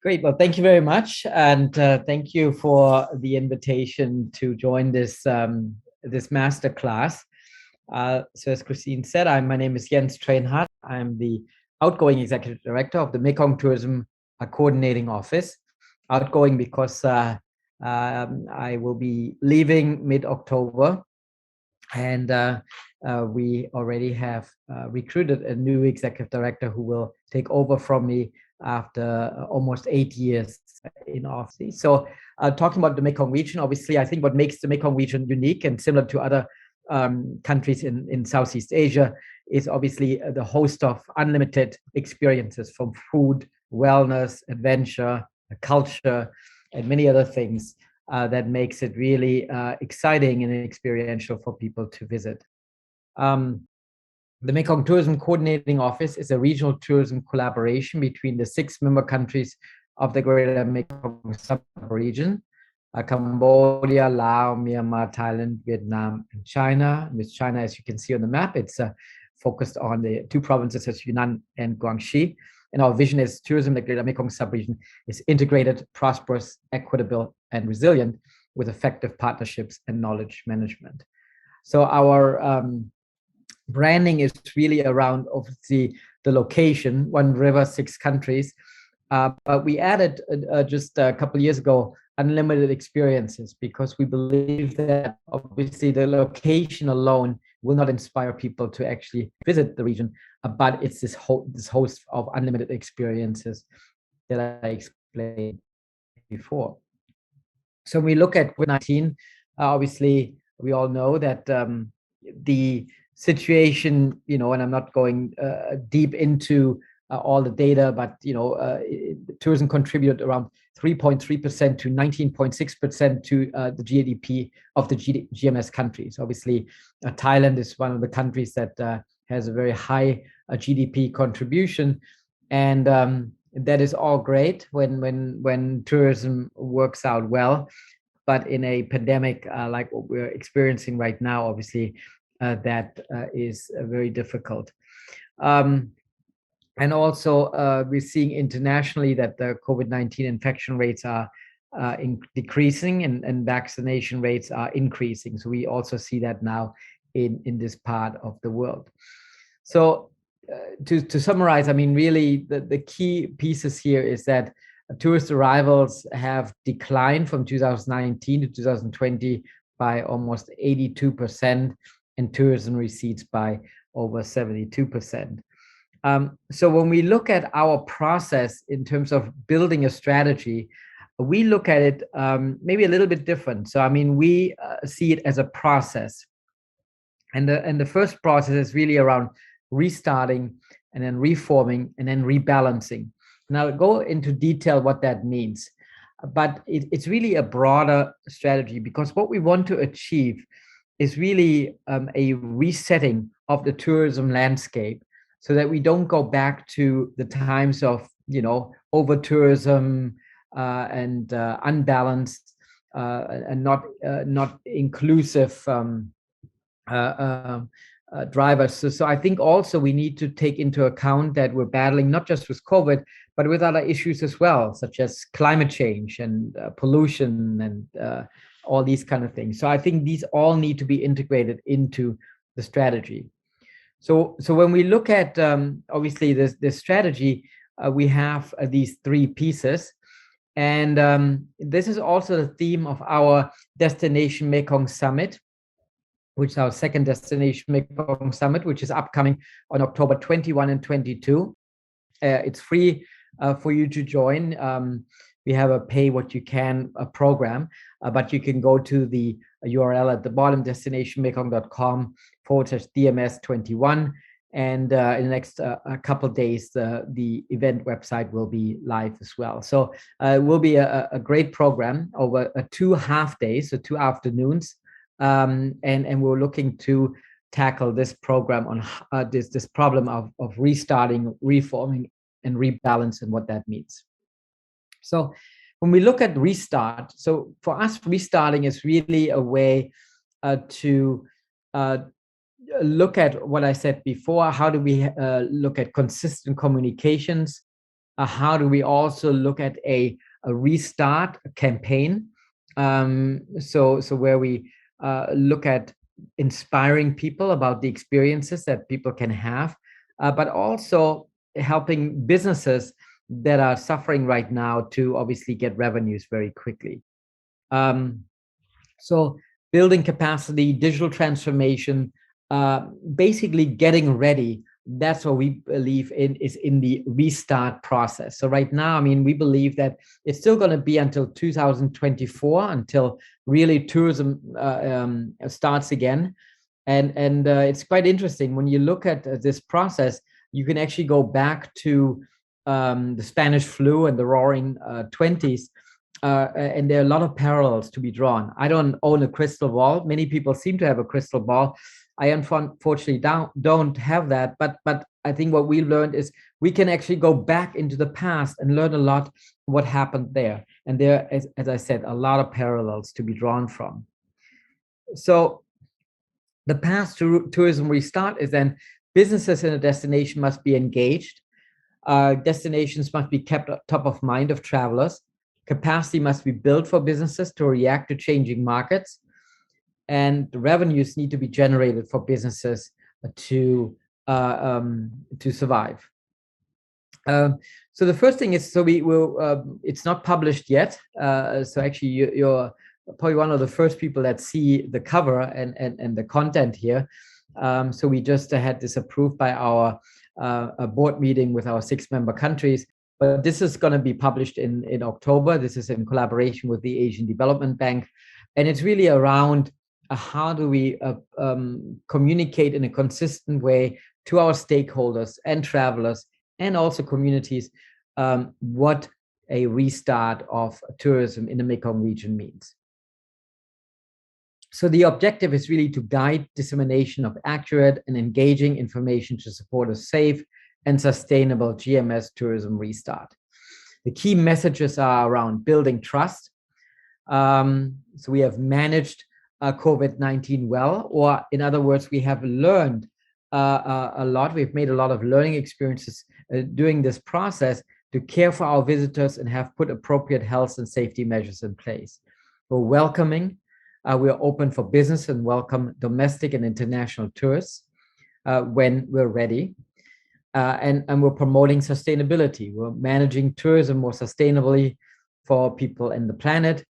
Great. Well, thank you very much, and thank you for the invitation to join this masterclass. So, as Christine said, my name is Jens Thraenhart. I'm the outgoing executive director of the Mekong Tourism Coordinating Office. Outgoing because I will be leaving mid-October, and we already have recruited a new executive director who will take over from me after almost 8 years in office. So talking about the Mekong region, obviously, I think what makes the Mekong region unique and similar to other countries in Southeast Asia is obviously the host of unlimited experiences from food, wellness, adventure, culture, and many other things that makes it really exciting and experiential for people to visit. The Mekong Tourism Coordinating Office is a regional tourism collaboration between the 6 member countries of the Greater Mekong sub-region, Cambodia, Laos, Myanmar, Thailand, Vietnam, and China. With China, as you can see on the map, it's focused on the 2 provinces of Yunnan and Guangxi. And our vision is tourism in the Greater Mekong sub-region is integrated, prosperous, equitable, and resilient with effective partnerships and knowledge management. So our branding is really around obviously the location, 1 river, 6 countries. But we added just a couple of years ago, unlimited experiences, because we believe that obviously the location alone will not inspire people to actually visit the region, but it's this host of unlimited experiences that I explained before. So when we look at COVID-19, obviously we all know that the situation, and I'm not going deep into all the data, but tourism contributed around 3.3% to 19.6% to the GDP of the GMS countries. Obviously, Thailand is one of the countries that has a very high GDP contribution, and that is all great when tourism works out well. But in a pandemic like what we're experiencing right now, obviously that is very difficult. And also, we're seeing internationally that the COVID-19 infection rates are decreasing and vaccination rates are increasing. So we also see that now in this part of the world. So to summarize, I mean, really the key pieces here is that tourist arrivals have declined from 2019 to 2020 by almost 82%, and tourism receipts by over 72%. So when we look at our process in terms of building a strategy, we look at it maybe a little bit different. So I mean, we see it as a process, and the first process is really around restarting and then reforming and then rebalancing. And I'll go into detail what that means, but it's really a broader strategy, because what we want to achieve is really a resetting of the tourism landscape, so that we don't go back to the times of over tourism and unbalanced and not inclusive drivers. So I think also we need to take into account that we're battling not just with COVID, but with other issues as well, such as climate change and pollution and all these kind of things. So I think these all need to be integrated into the strategy. So when we look at obviously this strategy, we have these 3 pieces, and this is also the theme of our Destination Mekong Summit, which is our second Destination Mekong Summit, which is upcoming on October 21 and 22. It's free for you to join. We have a pay what you can program, but you can go to the URL at the bottom, destinationmekong.com/DMS21. And in the next couple of days, the event website will be live as well. So it will be a great program over 2 half days, so 2 afternoons. And we're looking to tackle this program on this problem of restarting, reforming, and rebalance, and what that means. So when we look at restart, so for us, restarting is really a way to look at what I said before. How do we look at consistent communications how do we also look at a restart campaign? So where we look at inspiring people about the experiences that people can have, but also helping businesses that are suffering right now to obviously get revenues very quickly. So building capacity, digital transformation, basically getting ready. That's what we believe in, is in the restart process. So right now, I mean, we believe that it's still going to be until 2024 until really tourism starts again. And it's quite interesting when you look at this process. You can actually go back to the Spanish flu and the Roaring '20s. And there are a lot of parallels to be drawn. I don't own a crystal ball. Many people seem to have a crystal ball. I unfortunately don't have that. But I think what we learned is we can actually go back into the past and learn a lot what happened there. And there, as I said, a lot of parallels to be drawn from. So the path to tourism restart is then businesses in a destination must be engaged. Destinations must be kept top of mind of travelers. Capacity must be built for businesses to react to changing markets, and revenues need to be generated for businesses to survive. So the first thing is, so we will. It's not published yet. So actually, you're probably one of the first people that see the cover and the content here. So we just had this approved by our board meeting with our 6-member countries. But this is going to be published in October. This is in collaboration with the Asian Development Bank. And it's really around how do we communicate in a consistent way to our stakeholders and travelers and also communities what a restart of tourism in the Mekong region means. So the objective is really to guide dissemination of accurate and engaging information to support a safe and sustainable GMS tourism restart. The key messages are around building trust. So we have managed COVID-19 well, or in other words, we have learned a lot. We've made a lot of learning experiences during this process to care for our visitors and have put appropriate health and safety measures in place. We're welcoming. We're open for business and welcome domestic and international tourists when we're ready. And we're promoting sustainability. We're managing tourism more sustainably for people and the planet.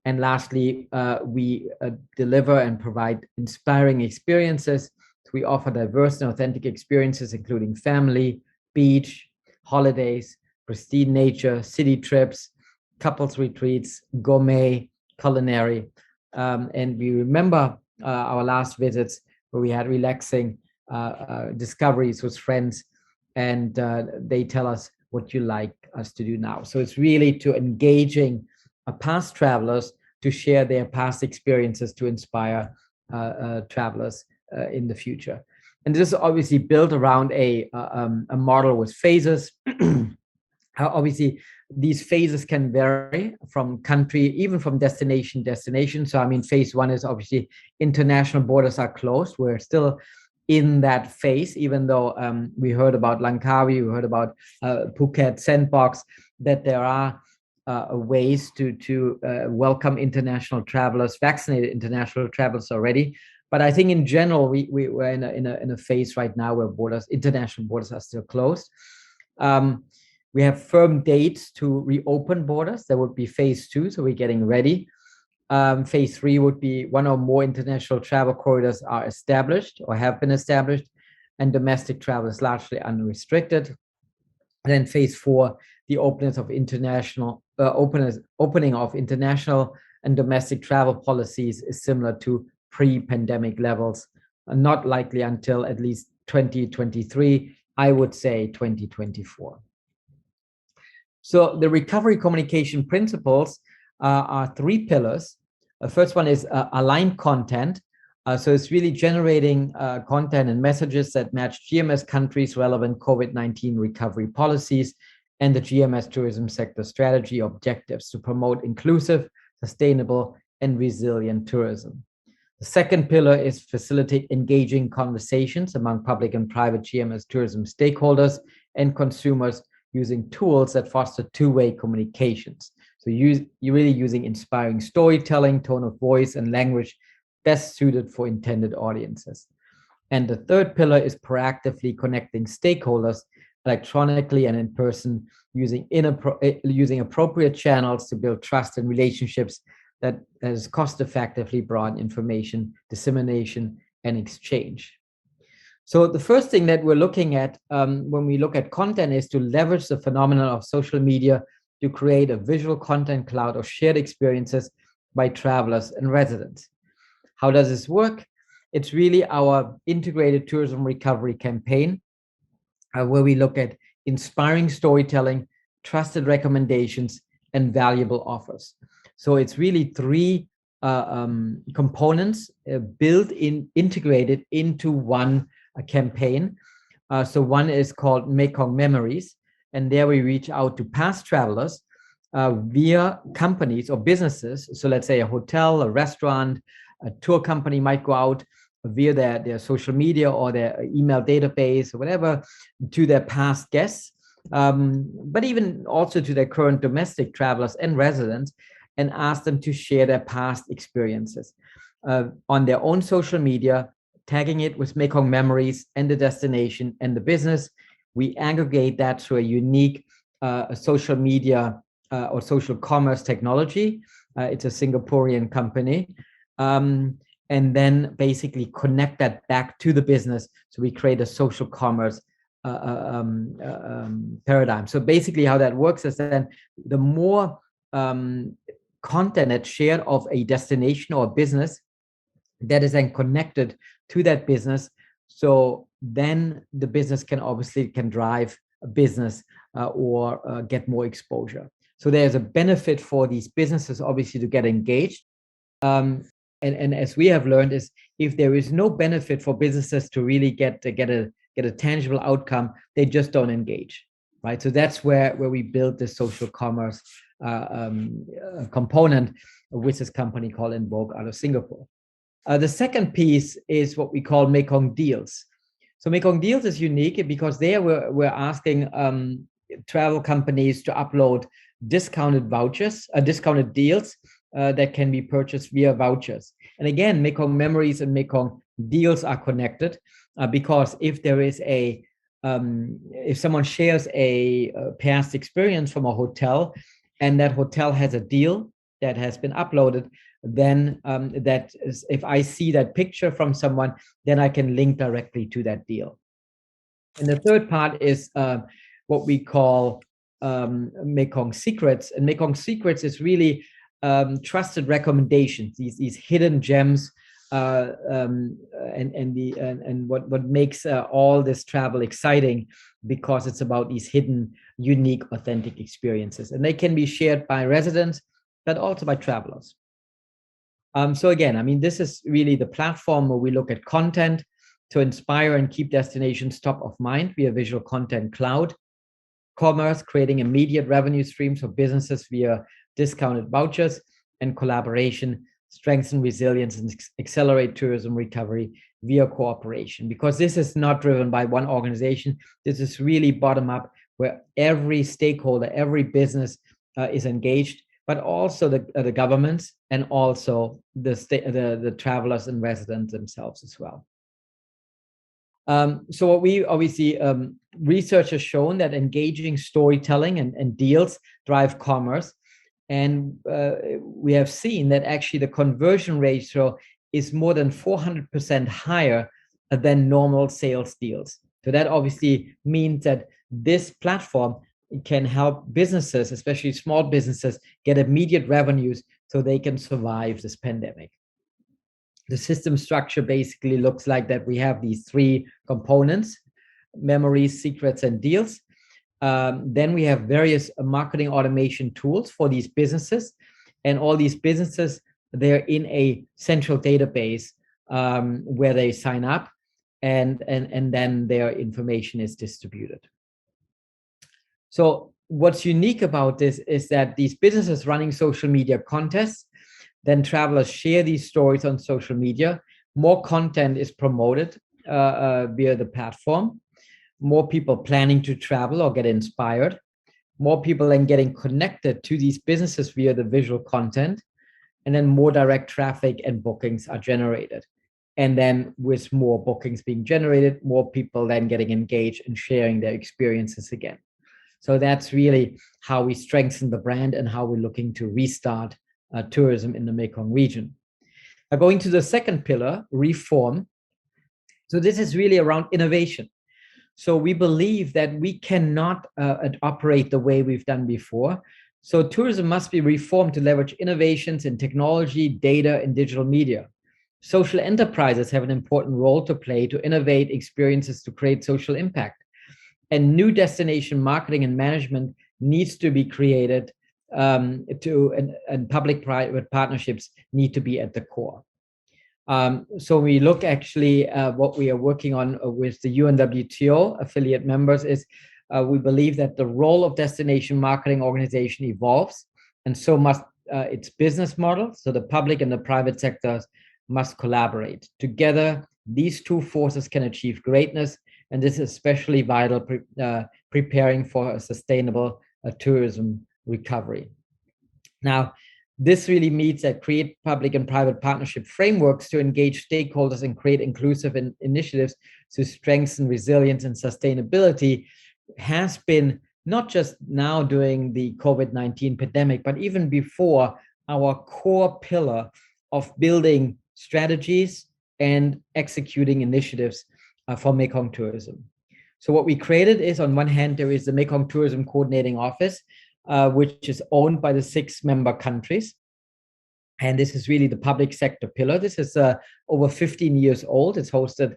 And lastly, we deliver and provide inspiring experiences. So we offer diverse and authentic experiences, including family, beach, holidays, pristine nature, city trips, couples retreats, gourmet, culinary. And we remember our last visits where we had relaxing discoveries with friends, and they tell us what you like us to do now. So it's really to engaging past travelers to share their past experiences to inspire travelers in the future. And this is obviously built around a model with phases. Obviously, these phases can vary from country, even from destination to destination. So, I mean, phase one is obviously international borders are closed. We're still in that phase, even though we heard about Langkawi, we heard about Phuket, Sandbox, that there are ways to welcome international travelers, vaccinated international travelers already. But I think in general, we're in a phase right now where international borders are still closed. We have firm dates to reopen borders. There would be phase two, so we're getting ready. Phase three would be one or more international travel corridors are established or have been established, and domestic travel is largely unrestricted. And then phase four, the opening of international and domestic travel policies is similar to pre-pandemic levels, not likely until at least 2023, I would say 2024. So the recovery communication principles are three pillars. The first one is aligned content. So it's really generating content and messages that match GMS countries' relevant COVID-19 recovery policies and the GMS tourism sector strategy objectives to promote inclusive, sustainable, and resilient tourism. The second pillar is facilitate engaging conversations among public and private GMS tourism stakeholders and consumers using tools that foster two-way communications. So you're really using inspiring storytelling, tone of voice, and language best suited for intended audiences. And the third pillar is proactively connecting stakeholders electronically and in person, using appropriate channels to build trust and relationships that is cost effectively broad information dissemination and exchange. So the first thing that we're looking at when we look at content is to leverage the phenomenon of social media to create a visual content cloud of shared experiences by travelers and residents. How does this work? It's really our integrated tourism recovery campaign, where we look at inspiring storytelling, trusted recommendations, and valuable offers. So it's really three components integrated into one campaign. So one is called Mekong Memories, and there we reach out to past travelers via companies or businesses. So let's say a hotel, a restaurant, a tour company might go out via their social media or their email database or whatever to their past guests, but even also to their current domestic travelers and residents, and ask them to share their past experiences on their own social media, tagging it with Mekong Memories and the destination and the business. We aggregate that through a unique social media or social commerce technology. It's a Singaporean company. And then basically connect that back to the business. So we create a social commerce paradigm. So basically how that works is then the more content that's shared of a destination or a business that is then connected to that business. So then the business can drive a business or get more exposure. So there's a benefit for these businesses, obviously, to get engaged. And as we have learned, is if there is no benefit for businesses to really get a tangible outcome, they just don't engage, right? So that's where we build the social commerce component with this company called Invoke out of Singapore. The second piece is what we call Mekong Deals. So Mekong Deals is unique because there we're asking travel companies to upload discounted vouchers, discounted deals that can be purchased via vouchers. And again, Mekong Memories and Mekong Deals are connected because if there is if someone shares a past experience from a hotel and that hotel has a deal that has been uploaded, then if I see that picture from someone, then I can link directly to that deal. And the third part is what we call Mekong Secrets. And Mekong Secrets is really trusted recommendations, these hidden gems, and what makes all this travel exciting, because it's about these hidden, unique, authentic experiences, and they can be shared by residents, but also by travelers. So again, I mean, this is really the platform where we look at content to inspire and keep destinations top of mind via visual content cloud, commerce, creating immediate revenue streams for businesses via discounted vouchers, and collaboration, strengthen resilience and accelerate tourism recovery via cooperation. Because this is not driven by one organization. This is really bottom up, where every stakeholder, every business is engaged, but also the governments and also the travelers and residents themselves as well. So what we obviously, research has shown that engaging storytelling and deals drive commerce. And we have seen that actually the conversion ratio is more than 400% higher than normal sales deals. So that obviously means that this platform can help businesses, especially small businesses, get immediate revenues so they can survive this pandemic. The system structure basically looks like that. We have these three components: memories, secrets, and deals. Then we have various marketing automation tools for these businesses, and all these businesses, they're in a central database where they sign up, and then their information is distributed. So what's unique about this is that these businesses running social media contests, then travelers share these stories on social media. More content is promoted via the platform. More people planning to travel or get inspired. more people then getting connected to these businesses via the visual content, and then more direct traffic and bookings are generated. And then with more bookings being generated, more people then getting engaged and sharing their experiences again. So that's really how we strengthen the brand and how we're looking to restart tourism in the Mekong region. Now, going to the second pillar, reform. So this is really around innovation. So we believe that we cannot operate the way we've done before. So tourism must be reformed to leverage innovations in technology, data, and digital media. Social enterprises have an important role to play to innovate experiences to create social impact. And new destination marketing and management needs to be created and public-private partnerships need to be at the core. So we look actually what we are working on with the UNWTO affiliate members is we believe that the role of destination marketing organization evolves, and so must its business model. So the public and the private sectors must collaborate. Together, these two forces can achieve greatness, and this is especially vital preparing for a sustainable tourism recovery. Now, this really means that create public and private partnership frameworks to engage stakeholders and create inclusive initiatives to strengthen resilience and sustainability has been not just now during the COVID-19 pandemic, but even before, our core pillar of building strategies and executing initiatives for Mekong tourism. So what we created is, on one hand, there is the Mekong Tourism Coordinating Office, which is owned by the 6 member countries. And this is really the public sector pillar. This is over 15 years old. It's hosted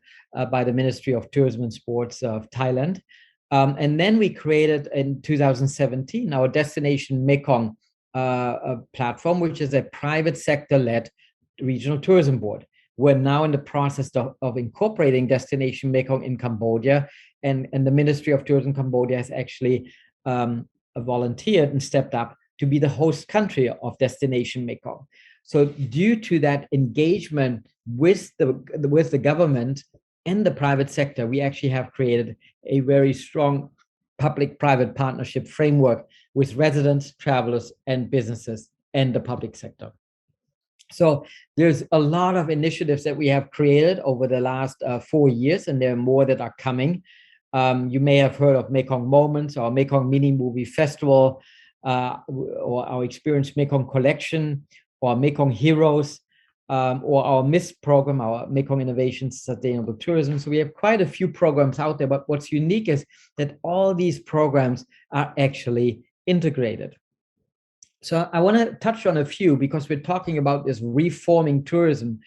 by the Ministry of Tourism and Sports of Thailand. And then we created in 2017 our Destination Mekong platform, which is a private sector-led regional tourism board. We're now in the process of incorporating Destination Mekong in Cambodia, and the Ministry of Tourism Cambodia has actually volunteered and stepped up to be the host country of Destination Mekong. So due to that engagement with the government and the private sector, we actually have created a very strong public-private partnership framework with residents, travelers, and businesses and the public sector. So there's a lot of initiatives that we have created over the last 4 years, and there are more that are coming. You may have heard of Mekong Moments, or Mekong Mini Movie Festival, or our Experience Mekong Collection, or Mekong Heroes, or our MIST program, our Mekong Innovation Sustainable Tourism. So we have quite a few programs out there, but what's unique is that all these programs are actually integrated. So I want to touch on a few, because we're talking about this reforming tourism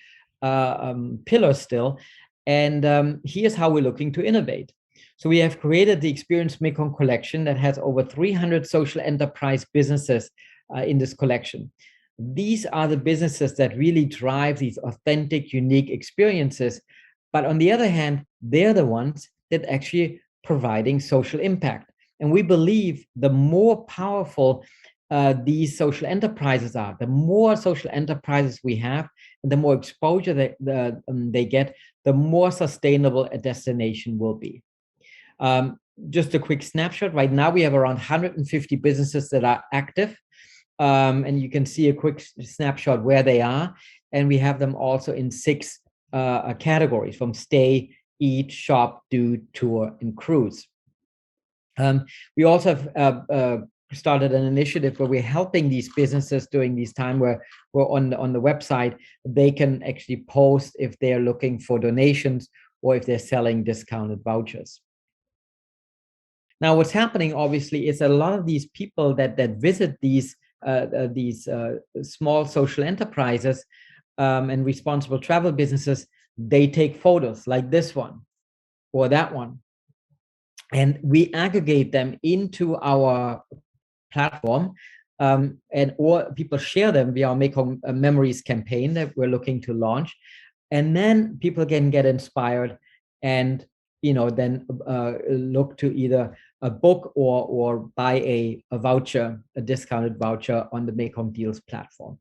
pillar still. And here's how we're looking to innovate. So we have created the Experience Mekong collection that has over 300 social enterprise businesses in this collection. These are the businesses that really drive these authentic, unique experiences. But on the other hand, they're the ones that actually providing social impact. And we believe the more powerful these social enterprises are, the more social enterprises we have, and the more exposure they get, the more sustainable a destination will be. Just a quick snapshot. Right now, we have around 150 businesses that are active. And you can see a quick snapshot where they are. And we have them also in 6 categories, from stay, eat, shop, do, tour, and cruise. We also have started an initiative where we're helping these businesses during this time, where we're on the website, they can actually post if they're looking for donations or if they're selling discounted vouchers. Now, what's happening, obviously, is a lot of these people that visit these small social enterprises and responsible travel businesses, they take photos like this one or that one, and we aggregate them into our platform, or people share them via our Mekong Memories campaign that we're looking to launch, and then people can get inspired and then look to either a book or buy a voucher, a discounted voucher on the Mekong Deals platform.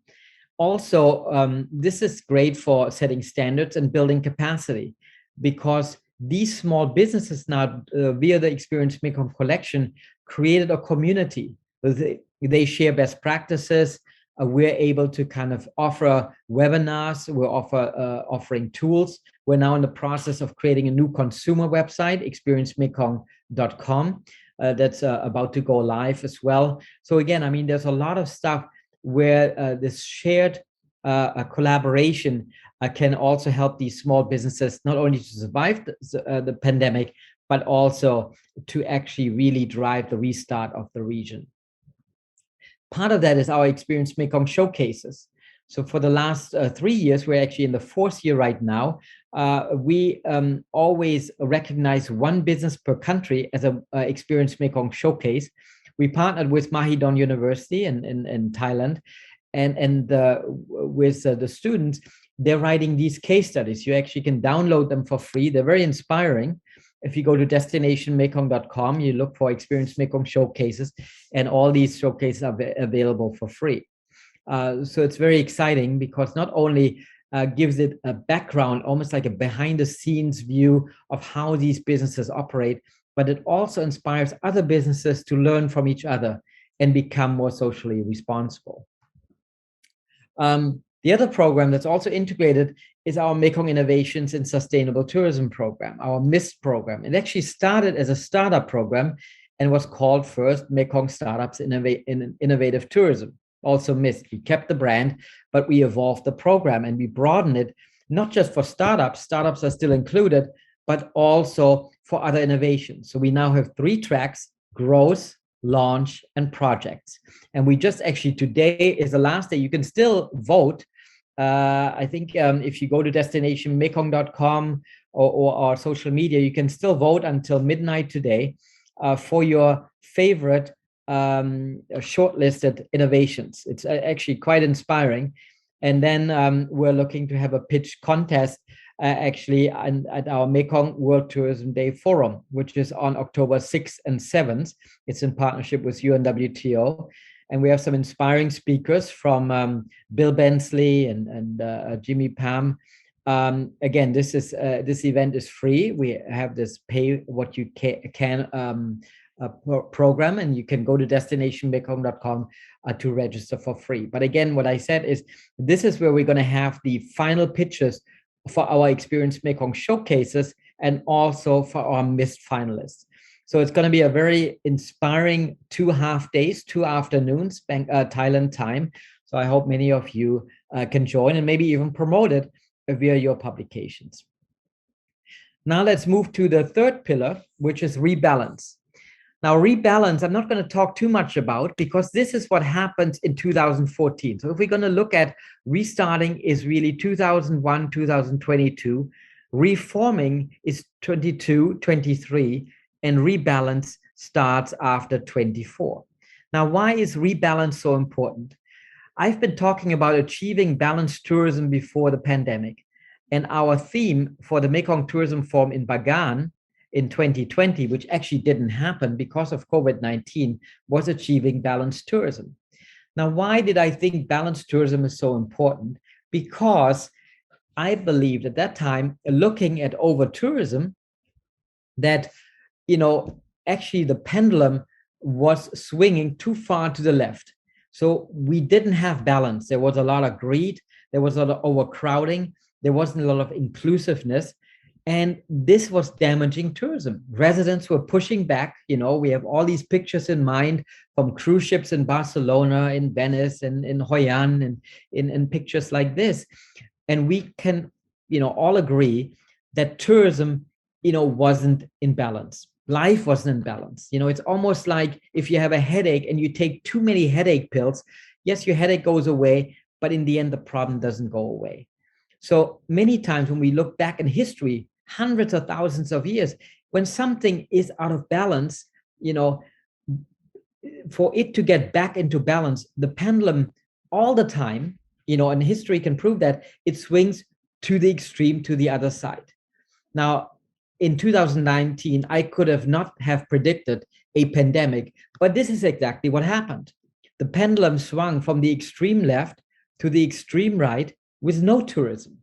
Also, this is great for setting standards and building capacity, because these small businesses now, via the Experience Mekong collection, created a community. They share best practices. We're able to kind of offer webinars. We're offering tools. We're now in the process of creating a new consumer website, experiencemekong.com. That's about to go live as well. So again, I mean, there's a lot of stuff where this shared collaboration can also help these small businesses not only to survive the pandemic, but also to actually really drive the restart of the region. Part of that is our Experience Mekong showcases. So for the last 3 years, we're actually in the 4th year right now. We always recognize one business per country as a Experience Mekong showcase. We partnered with Mahidol University in Thailand, and with the students, they're writing these case studies. You actually can download them for free. They're very inspiring. If you go to destinationmekong.com, you look for Experience Mekong showcases, and all these showcases are available for free. So it's very exciting because not only gives it a background, almost like a behind the scenes view of how these businesses operate, but it also inspires other businesses to learn from each other and become more socially responsible. The other program that's also integrated is our Mekong Innovations in Sustainable Tourism program, our MIST program. It actually started as a startup program and was called first Mekong Startups in Innovative Tourism, also MIST. We kept the brand, but we evolved the program and we broadened it, not just for startups are still included, but also for other innovations. So we now have 3 tracks: growth, launch, and projects. And we just actually, today is the last day. You can still vote. I think if you go to destinationmekong.com or our social media, you can still vote until midnight today for your favorite shortlisted innovations. It's actually quite inspiring. And then we're looking to have a pitch contest actually at our Mekong World Tourism Day Forum, which is on October 6th and 7th. It's in partnership with UNWTO. And we have some inspiring speakers from Bill Bensley and Jimmy Pham. Again, this event is free. We have this pay what you can program, and you can go to destinationmekong.com to register for free. But again, what I said is this is where we're going to have the final pitches for our Experience Mekong showcases and also for our MIST finalists. So it's going to be a very inspiring 2 half days, 2 afternoons, Thailand time. So I hope many of you can join and maybe even promote it via your publications. Now let's move to the 3rd pillar, which is rebalance. Now, rebalance, I'm not going to talk too much about because this is what happened in 2014. So if we're going to look at restarting is really 2001, 2022, reforming is 22, 23, and rebalance starts after 24. Now, why is rebalance so important? I've been talking about achieving balanced tourism before the pandemic, and our theme for the Mekong Tourism Forum in Bagan in 2020, which actually didn't happen because of COVID-19, was achieving balanced tourism. Now, why did I think balanced tourism is so important? Because I believed at that time, looking at over-tourism, that actually the pendulum was swinging too far to the left. So we didn't have balance. There was a lot of greed. There was a lot of overcrowding. There wasn't a lot of inclusiveness. And this was damaging tourism. Residents were pushing back. We have all these pictures in mind from cruise ships in Barcelona, in Venice, and in Hoi An, and in pictures like this. And we can, all agree that tourism, wasn't in balance. Life wasn't in balance. It's almost like if you have a headache and you take too many headache pills, yes, your headache goes away, but in the end, the problem doesn't go away. So many times when we look back in history, hundreds of thousands of years, when something is out of balance, for it to get back into balance, the pendulum all the time, and history can prove that it swings to the extreme, to the other side. Now, in 2019, I could have not have predicted a pandemic, but this is exactly what happened. The pendulum swung from the extreme left to the extreme right with no tourism.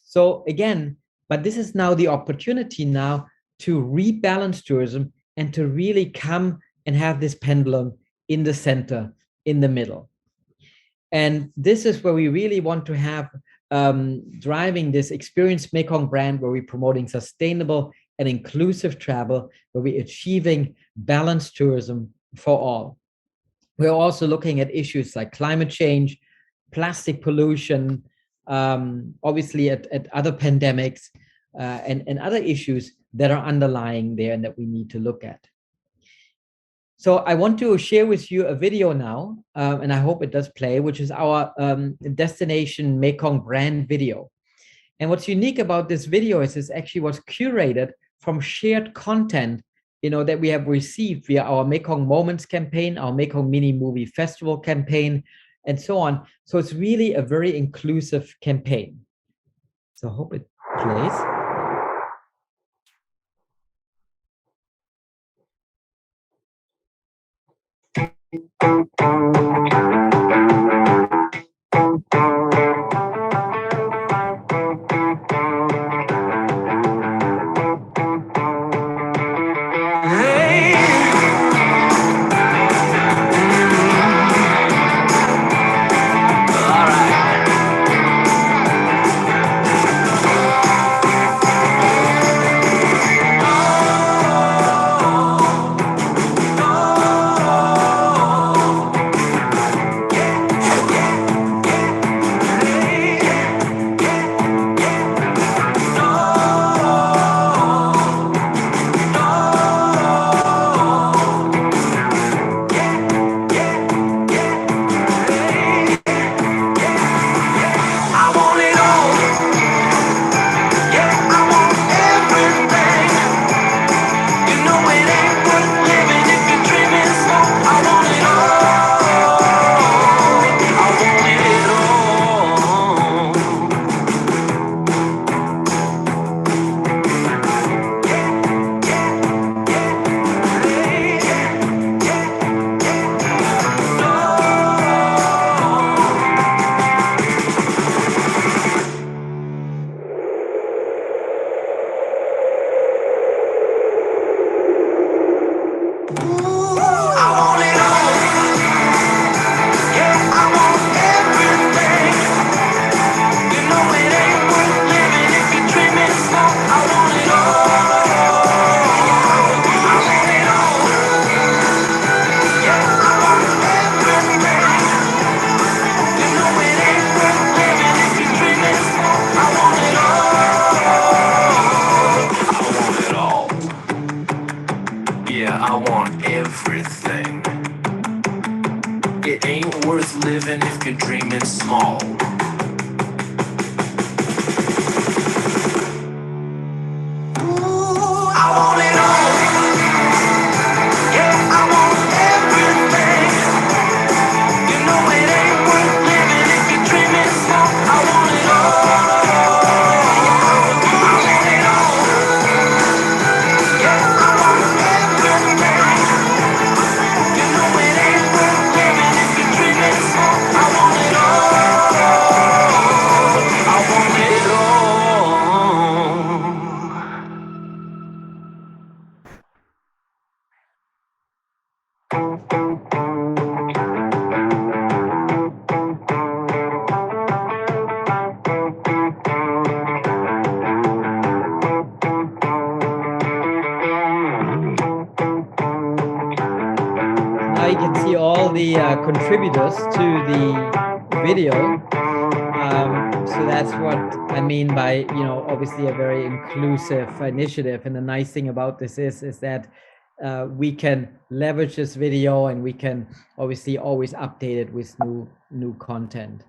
So again, but this is now the opportunity now to rebalance tourism and to really come and have this pendulum in the center, in the middle. And this is where we really want to have driving this Experience Mekong brand, where we're promoting sustainable and inclusive travel, where we're achieving balanced tourism for all. We're also looking at issues like climate change, plastic pollution, obviously at other pandemics, and other issues that are underlying there and that we need to look at. So I want to share with you a video now, and I hope it does play, which is our Destination Mekong brand video. And what's unique about this video is it's actually what's curated from shared content, that we have received via our Mekong Moments campaign, our Mekong Mini Movie Festival campaign, and so on. So it's really a very inclusive campaign. So I hope it plays. living if you're dreaming small. Now you can see all the contributors to the video. So that's what I mean by, obviously a very inclusive initiative. And the nice thing about this is that we can leverage this video and we can obviously always update it with new content.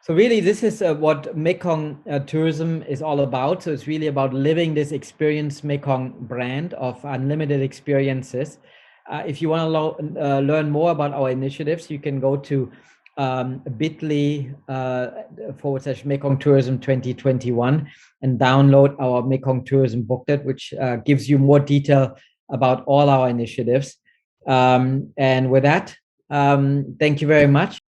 So really, this is what Mekong tourism is all about. So it's really about living this Experience Mekong brand of unlimited experiences. If you want to learn more about our initiatives, you can go to bit.ly/Mekong Tourism 2021 and download our Mekong Tourism booklet, which gives you more detail about all our initiatives. And with that, thank you very much.